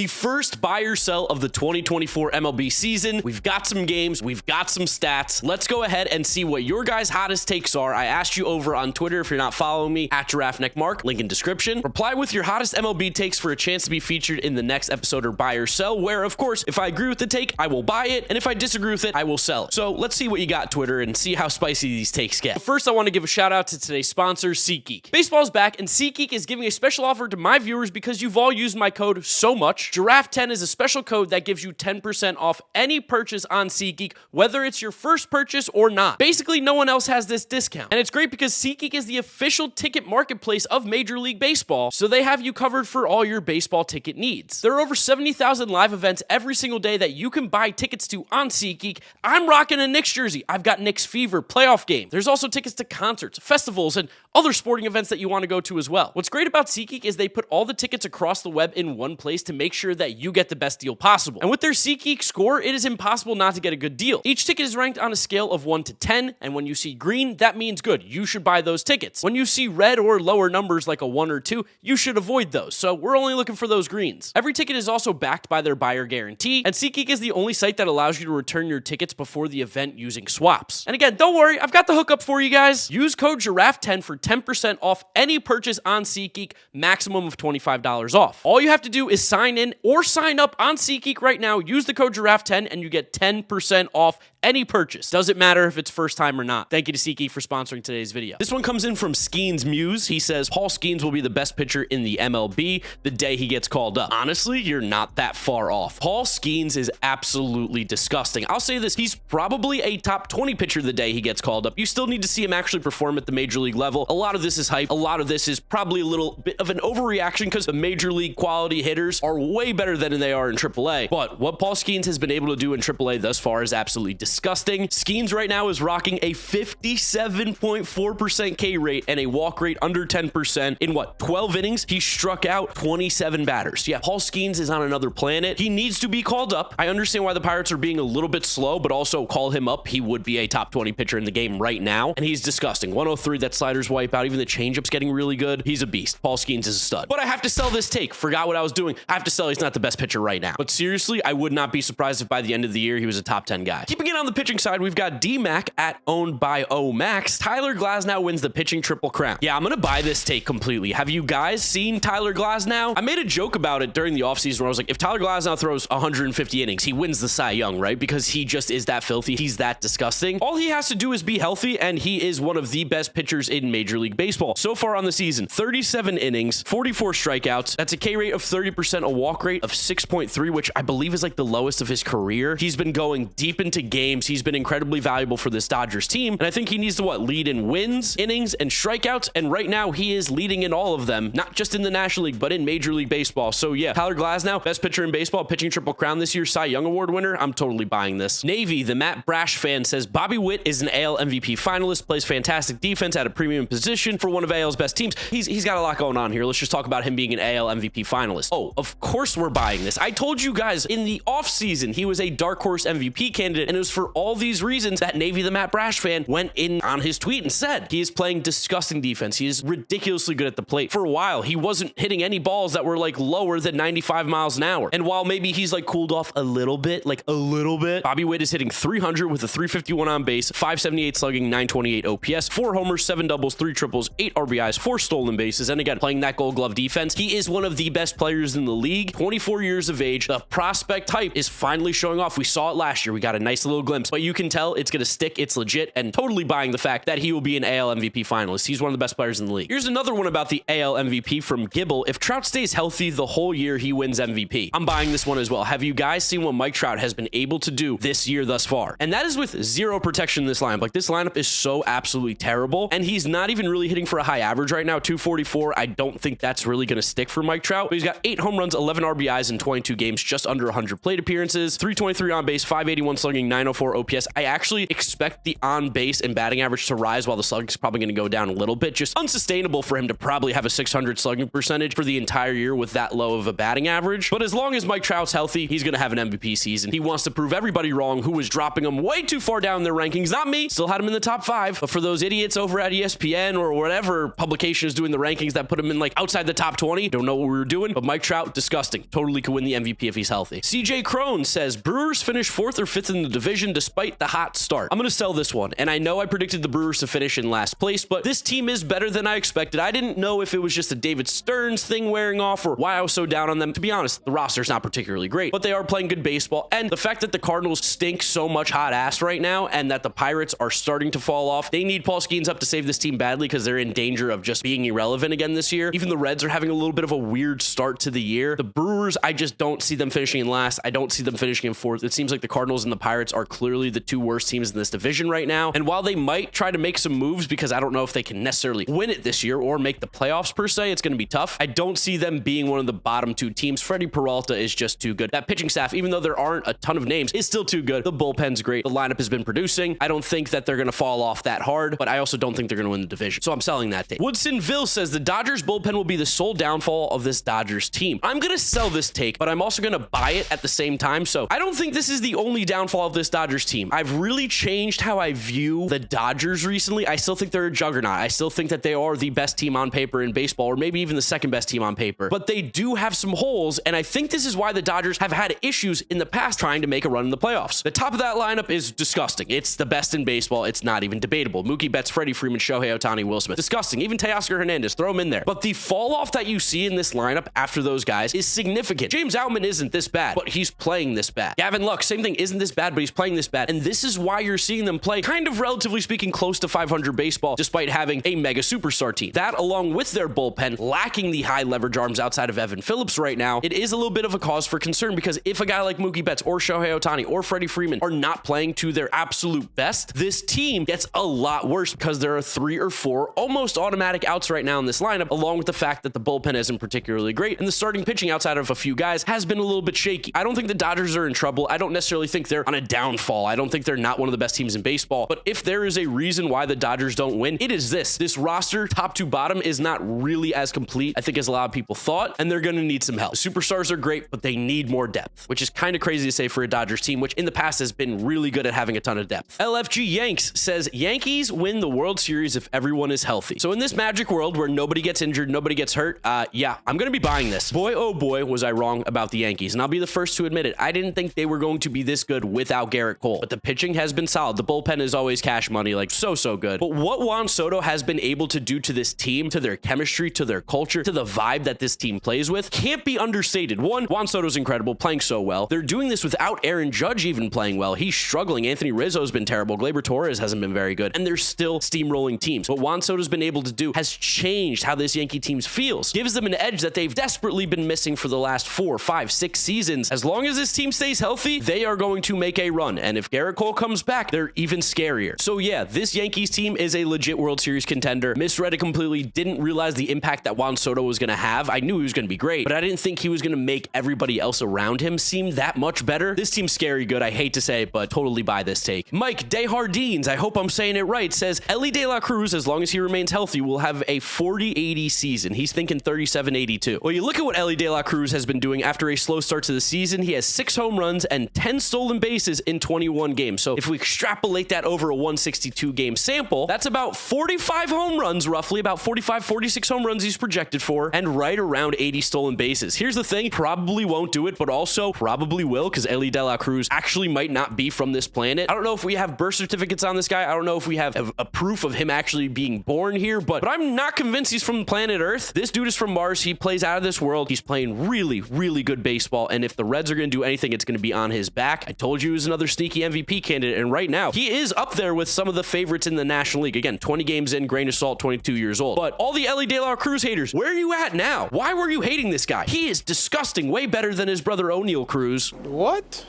The first buy or sell of the 2024 MLB season. We've got some games, we've got some stats. Let's go ahead and see what your guys' hottest takes are. I asked you over on Twitter if you're not following me, at GiraffeNeckMarc, link in description. Reply with your hottest MLB takes for a chance to be featured in the next episode or buy or sell, where of course, if I agree with the take, I will buy it, and if I disagree with it, I will sell it. So let's see what you got, Twitter, and see how spicy these takes get. But first, I want to give a shout out to today's sponsor, SeatGeek. Baseball's back, and SeatGeek is giving a special offer to my viewers because you've all used my code so much. Giraffe10 is a special code that gives you 10% off any purchase on SeatGeek, whether it's your first purchase or not. Basically, no one else has this discount. And it's great because SeatGeek is the official ticket marketplace of Major League Baseball, so they have you covered for all your baseball ticket needs. There are over 70,000 live events every single day that you can buy tickets to on SeatGeek. I'm rocking a Knicks jersey. I've got Knicks Fever playoff game. There's also tickets to concerts, festivals, and other sporting events that you want to go to as well. What's great about SeatGeek is they put all the tickets across the web in one place to make sure that you get the best deal possible. And with their SeatGeek score, it is impossible not to get a good deal. Each ticket is ranked on a scale of 1 to 10, and when you see green, that means good. You should buy those tickets. When you see red or lower numbers like a 1 or 2, you should avoid those. So we're only looking for those greens. Every ticket is also backed by their buyer guarantee, and SeatGeek is the only site that allows you to return your tickets before the event using swaps. And again, don't worry, I've got the hookup for you guys. Use code GiraffeNeckMarc for 10% off any purchase on SeatGeek, maximum of $25 off. All you have to do is sign in or sign up on SeatGeek right now, use the code GiraffeNeckMarc, and you get 10% off any purchase. Doesn't matter if it's first time or not. Thank you to SeatGeek for sponsoring today's video. This one comes in from Skeens Muse. He says, Paul Skeens will be the best pitcher in the MLB the day he gets called up. Honestly, you're not that far off. Paul Skeens is absolutely disgusting. I'll say this, he's probably a top 20 pitcher the day he gets called up. You still need to see him actually perform at the major league level. A lot of this is hype. A lot of this is probably a little bit of an overreaction because the major league quality hitters are way better than they are in AAA. But what Paul Skeens has been able to do in AAA thus far is absolutely disgusting. Skeens right now is rocking a 57.4% K rate and a walk rate under 10%. In what, 12 innings? He struck out 27 batters. Yeah, Paul Skeens is on another planet. He needs to be called up. I understand why the Pirates are being a little bit slow, but also call him up. He would be a top 20 pitcher in the game right now, and he's disgusting. 103, that slider's wipeout. Even the changeup's getting really good. He's a beast. Paul Skeens is a stud. But I have to sell this take. Forgot what I was doing. I have to sell he's not the best pitcher right now. But seriously, I would not be surprised if by the end of the year he was a top 10 guy. Keeping it on the pitching side, we've got DMac at owned by Max. Tyler Glasnow wins the pitching triple crown. Yeah, I'm gonna buy this take completely. Have you guys seen Tyler Glasnow? I made a joke about it during the offseason where I was like, if Tyler Glasnow throws 150 innings, he wins the Cy Young, right? Because he just is that filthy. He's that disgusting. All he has to do is be healthy, and he is one of the best pitchers in Major League Baseball. So far on the season, 37 innings, 44 strikeouts. That's a K rate of 30%, a walk rate of 6.3, which I believe is like the lowest of his career. He's been going deep into games. He's been incredibly valuable for this Dodgers team, and I think he needs to lead in wins, innings, and strikeouts, and right now he is leading in all of them, not just in the National League, but in Major League Baseball. So yeah, Tyler Glasnow, best pitcher in baseball, pitching triple crown this year, Cy Young Award winner. I'm totally buying this. Navy, the MattBrash fan, says Bobby Witt is an AL MVP finalist, plays fantastic defense at a premium position for one of AL's best teams. He's got a lot going on here. Let's just talk about him being an AL MVP finalist. Oh, of course we're buying this. I told you guys in the offseason he was a dark horse MVP candidate, and it was for all these reasons that Navy, the MattBrash fan, went in on his tweet and said he is playing disgusting defense. He is ridiculously good at the plate. For a while, he wasn't hitting any balls that were like lower than 95 miles an hour. And while maybe he's like cooled off a little bit, Bobby Witt is hitting 300 with a 351 on base, 578 slugging, 928 OPS, 4 homers, 7 doubles, 3 triples, 8 RBIs, 4 stolen bases. And again, playing that Gold Glove defense. He is one of the best players in the league, 24 years of age. The prospect type is finally showing off. We saw it last year. We got a nice little glimpse, but you can tell it's going to stick. It's legit, and totally buying the fact that he will be an AL MVP finalist. He's one of the best players in the league. Here's another one about the AL MVP from Gibble. If Trout stays healthy the whole year, he wins MVP. I'm buying this one as well. Have you guys seen what Mike Trout has been able to do this year thus far? And that is with zero protection in this lineup. Like, this lineup is so absolutely terrible, and he's not even really hitting for a high average right now, 244. I don't think that's really going to stick for Mike Trout, but he's got 8 home runs, 11 RBIs in 22 games, just under 100 plate appearances, 323 on base, 581 slugging, 904 OPS. I actually expect the on base and batting average to rise while the slugging is probably going to go down a little bit. Just unsustainable for him to probably have a 600 slugging percentage for the entire year with that low of a batting average. But as long as Mike Trout's healthy, he's going to have an MVP season. He wants to prove everybody wrong who was dropping him way too far down in their rankings. Not me. Still had him in the top 5. But for those idiots over at ESPN or whatever publication is doing the rankings that put him in like outside the top 20, don't know what we were doing. But Mike Trout, disgusting. disgusting. Totally could win the MVP if he's healthy. CJ Cron says, Brewers finish 4th or 5th in the division despite the hot start. I'm going to sell this one. And I know I predicted the Brewers to finish in last place, but this team is better than I expected. I didn't know if it was just a David Stearns thing wearing off or why I was so down on them. To be honest, the roster's not particularly great, but they are playing good baseball. And the fact that the Cardinals stink so much hot ass right now and that the Pirates are starting to fall off, they need Paul Skeens up to save this team badly because they're in danger of just being irrelevant again this year. Even the Reds are having a little bit of a weird start to the year. The Brewers, I just don't see them finishing in last. I don't see them finishing in 4th. It seems like the Cardinals and the Pirates are clearly the 2 worst teams in this division right now. And while they might try to make some moves, because I don't know if they can necessarily win it this year or make the playoffs per se, it's going to be tough. I don't see them being one of the bottom 2 teams. Freddie Peralta is just too good. That pitching staff, even though there aren't a ton of names, is still too good. The bullpen's great. The lineup has been producing. I don't think that they're going to fall off that hard, but I also don't think they're going to win the division. So I'm selling that take. Woodsonville says the Dodgers bullpen will be the sole downfall of this Dodgers team. I'm going to sell this take, but I'm also going to buy it at the same time. So I don't think this is the only downfall of this Dodgers team. I've really changed how I view the Dodgers recently. I still think they're a juggernaut. I still think that they are the best team on paper in baseball, or maybe even the second best team on paper, but they do have some holes. And I think this is why the Dodgers have had issues in the past trying to make a run in the playoffs. The top of that lineup is disgusting. It's the best in baseball. It's not even debatable. Mookie Betts, Freddie Freeman, Shohei Ohtani, Will Smith. Disgusting. Even Teoscar Hernandez, throw him in there. But the fall off that you see in this lineup after those guys is significant. James Outman isn't this bad, but he's playing this bad. Gavin Lux, same thing, isn't this bad, but he's playing this bad. And this is why you're seeing them play kind of, relatively speaking, close to 500 baseball, despite having a mega superstar team. That, along with their bullpen lacking the high leverage arms outside of Evan Phillips right now, it is a little bit of a cause for concern, because if a guy like Mookie Betts or Shohei Ohtani or Freddie Freeman are not playing to their absolute best, this team gets a lot worse, because there are 3 or 4 almost automatic outs right now in this lineup, along with the fact that the bullpen isn't particularly great, and the starting pitching outside of a few guys has been a little bit shaky. I don't think the Dodgers are in trouble. I don't necessarily think they're on a downfall. I don't think they're not one of the best teams in baseball, but if there is a reason why the Dodgers don't win, it is this. This roster, top to bottom, is not really as complete, I think, as a lot of people thought, and they're going to need some help. The superstars are great, but they need more depth, which is kind of crazy to say for a Dodgers team, which in the past has been really good at having a ton of depth. LFG Yanks says, Yankees win the World Series if everyone is healthy. So in this magic world where nobody gets injured, nobody gets hurt, yeah, I'm going to be buying this. Boy, oh boy, was I wrong about the Yankees, and I'll be the first to admit it. I didn't think they were going to be this good without Garrett Cole, but the pitching has been solid. The bullpen is always cash money, like so good. But what Juan Soto has been able to do to this team, to their chemistry, to their culture, to the vibe that this team plays with, can't be understated. One, Juan Soto's incredible, playing so well. They're doing this without Aaron Judge even playing well. He's struggling. Anthony Rizzo's been terrible. Gleyber Torres hasn't been very good, and they're still steamrolling teams. What Juan Soto's been able to do has changed how this Yankee team feels, gives them an edge that they've desperately been missing for the last 4, 5, 6 seasons. As long as this team stays healthy, they are going to make a run, and if Garrett Cole comes back, they're even scarier. So yeah, this Yankees team is a legit World Series contender. Misread it completely, didn't realize the impact that Juan Soto was going to have. I knew he was going to be great, but I didn't think he was going to make everybody else around him seem that much better. This team's scary good. I hate to say it, but totally buy this take. Mike Desjardins, I hope I'm saying it right, says Ellie De La Cruz, as long as he remains healthy, will have a 40-80 season. He's thinking 37-82. Well, you look at what Ellie De La Cruz has been doing after a slow start to the season. He has 6 home runs and 10 stolen bases in 21 games. So if we extrapolate that over a 162 game sample, that's about 45 home runs, roughly about 45, 46 home runs he's projected for, and right around 80 stolen bases. Here's the thing, probably won't do it, but also probably will, because Ellie De La Cruz actually might not be from this planet. I don't know if we have birth certificates on this guy. I don't know if we have a proof of him actually being born here, but I'm not convinced he's from planet Earth. This dude is from Mars. He plays out of this world. He's playing really good baseball, and if the Reds are going to do anything, it's going to be on his back. I told you he was another sneaky MVP candidate, and right now, he is up there with some of the favorites in the National League. Again, 20 games in, grain of salt, 22 years old. But all the Ellie De La Cruz haters, where are you at now? Why were you hating this guy? He is disgusting, way better than his brother O'Neal Cruz. What?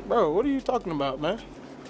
Bro, what are you talking about, man?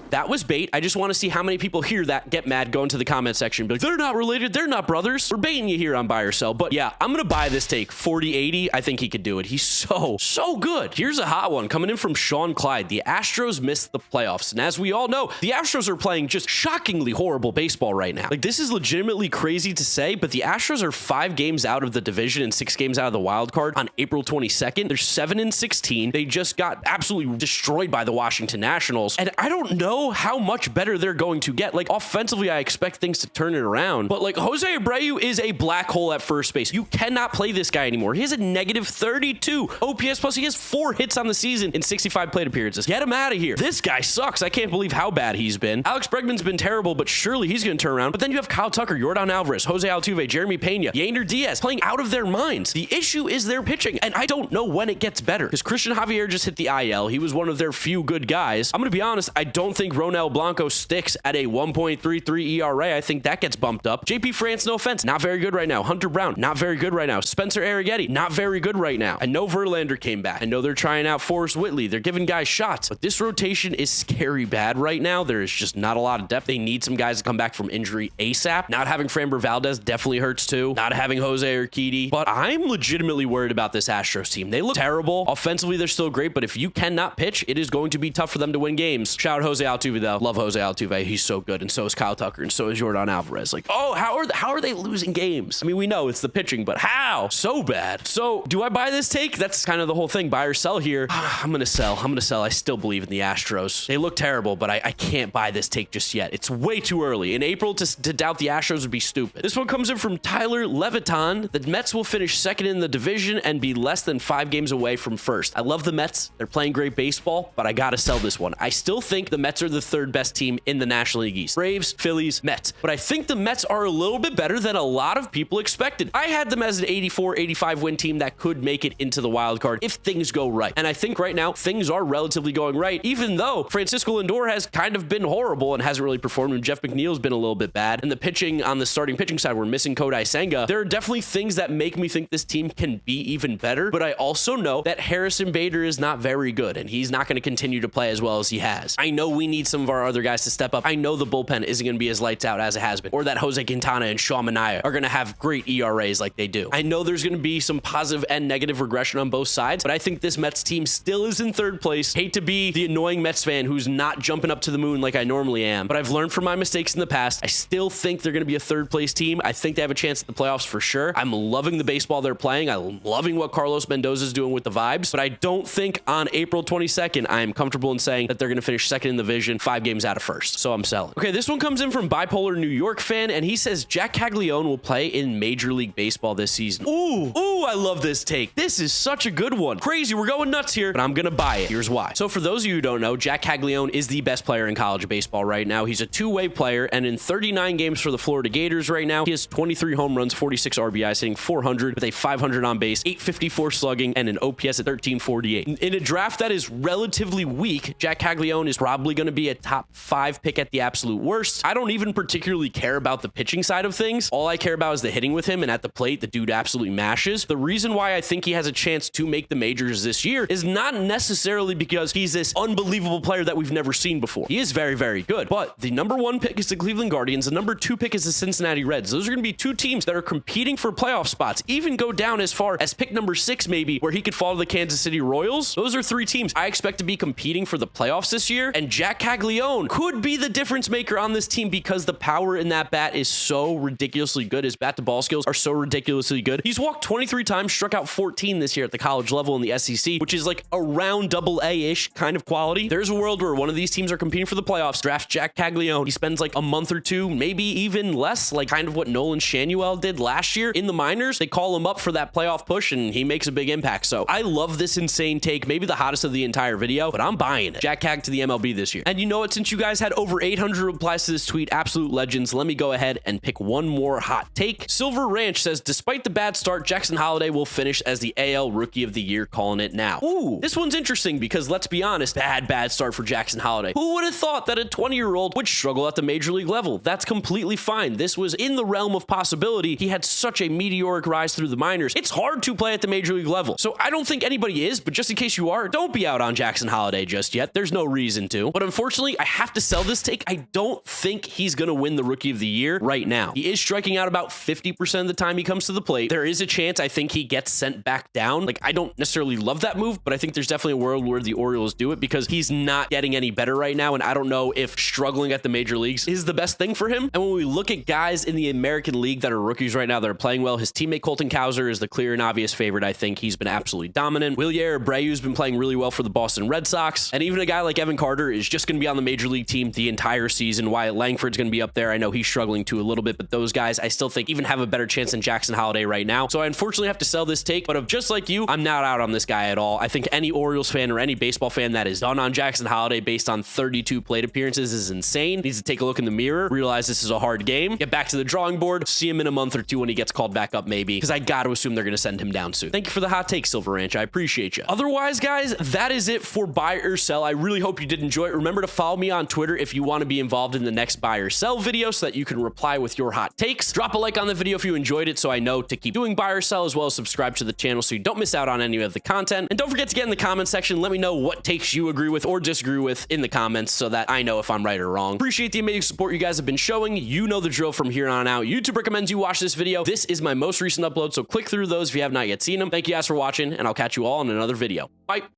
That was bait. I just want to see how many people hear that, get mad, go into the comment section, be like, they're not related, they're not brothers. We're baiting you here on buy or sell. But yeah, I'm going to buy this take. 40-80, I think he could do it. He's so good. Here's a hot one coming in from Sean Clyde. The Astros missed the playoffs. And as we all know, the Astros are playing just shockingly horrible baseball right now. Like, this is legitimately crazy to say, but the Astros are 5 games out of the division and 6 games out of the wild card on April 22nd. They're 7-16. They just got absolutely destroyed by the Washington Nationals. And I don't know know how much better they're going to get. Like, offensively, I expect things to turn it around, but like Jose Abreu is a black hole at first base. You cannot play this guy anymore. He has a negative 32 OPS plus. He has 4 hits on the season in 65 plate appearances. Get him out of here. This guy sucks. I can't believe how bad he's been. Alex Bregman's been terrible, but surely he's going to turn around. But then you have Kyle Tucker, Yordan Alvarez, Jose Altuve, Jeremy Pena, Yander Diaz playing out of their minds. The issue is their pitching, and I don't know when it gets better because Christian Javier just hit the IL. He was one of their few good guys. I'm going to be honest, I don't think Ronel Blanco sticks at a 1.33 ERA. I think that gets bumped up. JP France, no offense, not very good right now. Hunter Brown, not very good right now. Spencer Arrighetti, not very good right now. I know Verlander came back. I know they're trying out Forrest Whitley. They're giving guys shots, but this rotation is scary bad right now. There is just not a lot of depth. They need some guys to come back from injury ASAP. Not having Framber Valdez definitely hurts too. Not having Jose Urquidy, but I'm legitimately worried about this Astros team. They look terrible. Offensively, they're still great, but if you cannot pitch, it is going to be tough for them to win games. Shout out Jose Altuve though. Love Jose Altuve. He's so good, and so is Kyle Tucker, and so is Yordan Alvarez. Like, oh, how are they losing games? I mean, we know it's the pitching, but how? So bad. So do I buy this take? That's kind of the whole thing. Buy or sell here. I'm gonna sell. I still believe in the Astros. They look terrible, but I can't buy this take just yet. It's way too early. In April to doubt the Astros would be stupid. This one comes in from Tyler Leviton. The Mets will finish second in the division and be less than 5 games away from first. I love the Mets. They're playing great baseball, but I gotta sell this one. I still think the Mets are the 3rd best team in the National League East. Braves, Phillies, Mets. But I think the Mets are a little bit better than a lot of people expected. I had them as an 84, 85 win team that could make it into the wild card if things go right. And I think right now things are relatively going right, even though Francisco Lindor has kind of been horrible and hasn't really performed, and Jeff McNeil's been a little bit bad. And the pitching on the starting pitching side, we're missing Kodai Senga. There are definitely things that make me think this team can be even better, but I also know that Harrison Bader is not very good, and he's not going to continue to play as well as he has. I know we need some of our other guys to step up. I know the bullpen isn't going to be as lights out as it has been, or that Jose Quintana and Sean Manaea are going to have great ERAs like they do. I know there's going to be some positive and negative regression on both sides, but I think this Mets team still is in 3rd place. Hate to be the annoying Mets fan who's not jumping up to the moon like I normally am, but I've learned from my mistakes in the past. I still think they're going to be a 3rd place team. I think they have a chance at the playoffs for sure. I'm loving the baseball they're playing. I'm loving what Carlos Mendoza is doing with the vibes, but I don't think on April 22nd, I am comfortable in saying that they're going to finish 2nd in the division, 5 games out of 1st. So I'm selling. Okay, this one comes in from Bipolar New York fan, and he says Jack Caglione will play in Major League Baseball this season. Ooh, I love this take. This is such a good one. Crazy, we're going nuts here, but I'm going to buy it. Here's why. So for those of you who don't know, Jack Caglione is the best player in college baseball right now. He's a 2-way player, and in 39 games for the Florida Gators right now, he has 23 home runs, 46 RBIs, hitting 400 with a 500 on base, 854 slugging, and an OPS at 1348. In a draft that is relatively weak, Jack Caglione is probably going to be a top 5 pick at the absolute worst. I don't even particularly care about the pitching side of things. All I care about is the hitting with him, and at the plate, the dude absolutely mashes. The reason why I think he has a chance to make the majors this year is not necessarily because he's this unbelievable player that we've never seen before. He is very, very good, but the number 1 pick is the Cleveland Guardians. The number 2 pick is the Cincinnati Reds. Those are going to be 2 teams that are competing for playoff spots, even go down as far as pick number 6 maybe, where he could fall to the Kansas City Royals. Those are 3 teams I expect to be competing for the playoffs this year, and Jack Caglione could be the difference maker on this team because the power in that bat is so ridiculously good. His bat to ball skills are so ridiculously good. He's walked 23 times, struck out 14 this year at the college level in the SEC, which is like around AA-ish kind of quality. There's a world where one of these teams are competing for the playoffs. Draft Jack Caglione. He spends like a month or 2, maybe even less, like kind of what Nolan Shanuel did last year in the minors. They call him up for that playoff push, and he makes a big impact. So I love this insane take, maybe the hottest of the entire video, but I'm buying it. Jack Cag to the MLB this year. And you know what? Since you guys had over 800 replies to this tweet, absolute legends, let me go ahead and pick one more hot take. Silver Ranch says, despite the bad start, Jackson Holliday will finish as the AL Rookie of the Year, calling it now. Ooh, this one's interesting because let's be honest, bad start for Jackson Holliday. Who would have thought that a 20-year-old would struggle at the major league level? That's completely fine. This was in the realm of possibility. He had such a meteoric rise through the minors. It's hard to play at the major league level. So I don't think anybody is, but just in case you are, don't be out on Jackson Holliday just yet. There's no reason to. But unfortunately, I have to sell this take. I don't think he's going to win the Rookie of the Year right now. He is striking out about 50% of the time he comes to the plate. There is a chance I think he gets sent back down. Like, I don't necessarily love that move, but I think there's definitely a world where the Orioles do it because he's not getting any better right now, and I don't know if struggling at the major leagues is the best thing for him. And when we look at guys in the American League that are rookies right now that are playing well, his teammate Colton Cowser is the clear and obvious favorite. I think he's been absolutely dominant. Wilyer Abreu's been playing really well for the Boston Red Sox, and even a guy like Evan Carter is just just going to be on the major league team the entire season. Wyatt Langford's going to be up there. I know he's struggling too a little bit, but those guys I still think even have a better chance than Jackson Holiday right now. So I unfortunately have to sell this take, but just like you, I'm not out on this guy at all. I think any Orioles fan or any baseball fan that is done on Jackson Holiday based on 32 plate appearances is insane. Needs to take a look in the mirror, realize this is a hard game, get back to the drawing board, see him in a month or two when he gets called back up maybe, because I got to assume they're going to send him down soon. Thank you for the hot take, Silver Ranch. I appreciate you. Otherwise, guys, that is it for buy or sell. I really hope you did enjoy it. Remember to follow me on Twitter if you want to be involved in the next buy or sell video so that you can reply with your hot takes. Drop a like on the video if you enjoyed it so I know to keep doing buy or sell, as well as subscribe to the channel so you don't miss out on any of the content. And don't forget to get in the comment section. Let me know what takes you agree with or disagree with in the comments so that I know if I'm right or wrong. Appreciate the amazing support you guys have been showing. You know the drill from here on out. YouTube recommends you watch this video. This is my most recent upload, so click through those if you have not yet seen them. Thank you guys for watching, and I'll catch you all in another video. Bye.